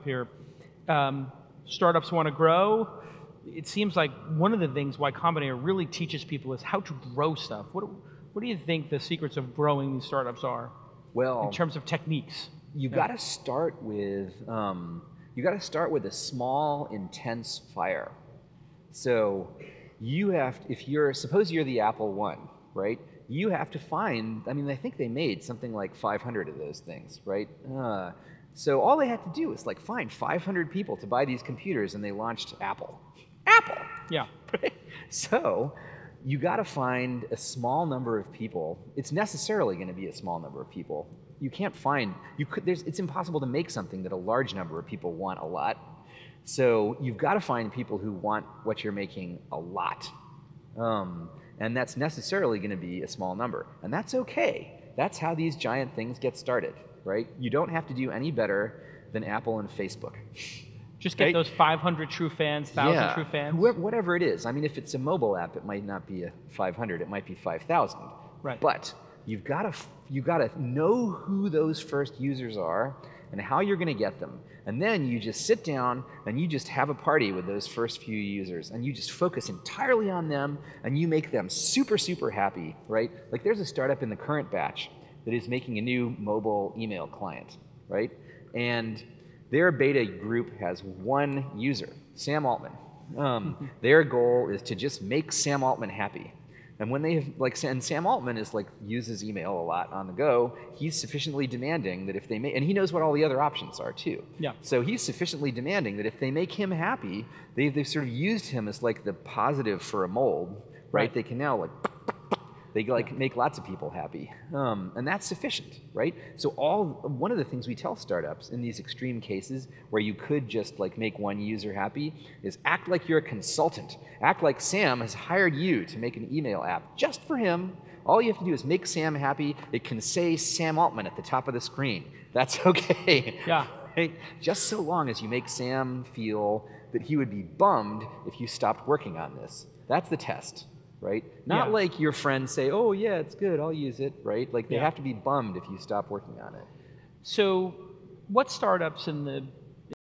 up here. Startups want to grow. It seems like one of the things Y Combinator really teaches people is how to grow stuff. What do you think the secrets of growing these startups are? Well, in terms of techniques. You got to start with a small, intense fire. So you have, suppose you're the Apple One, right? You have to find, I mean, I think they made something like 500 of those things, right? So all they had to do was like find 500 people to buy these computers, and they launched Apple. Apple! Yeah. Right? So you got to find a small number of people. It's necessarily going to be a small number of people. You can't find, it's impossible to make something that a large number of people want a lot. So you've got to find people who want what you're making a lot. And that's necessarily going to be a small number. And that's okay. That's how these giant things get started, right? You don't have to do any better than Apple and Facebook. Just get those 500 true fans, 1,000 true fans. Whatever it is. I mean, if it's a mobile app, it might not be a 500. It might be 5,000. Right. But you've got to know who those first users are and how you're going to get them. And then you just sit down and you just have a party with those first few users, and you just focus entirely on them, and you make them super, super happy, right? Like there's a startup in the current batch that is making a new mobile email client, right? And their beta group has one user, Sam Altman. Their goal is to just make Sam Altman happy. And when and Sam Altman uses email a lot on the go, he's sufficiently demanding that if they make, and he knows what all the other options are too. Yeah. So he's sufficiently demanding that if they make him happy, they've sort of used him as like the positive for a mold, right? They can now make lots of people happy, and that's sufficient, right? So one of the things we tell startups in these extreme cases where you could just like make one user happy is act like you're a consultant. Act like Sam has hired you to make an email app just for him. All you have to do is make Sam happy. It can say Sam Altman at the top of the screen. That's okay. Yeah. Right? Just so long as you make Sam feel that he would be bummed if you stopped working on this. That's the test. Right? Not like your friends say, oh yeah, it's good, I'll use it, right? Like they have to be bummed if you stop working on it. So what startups in the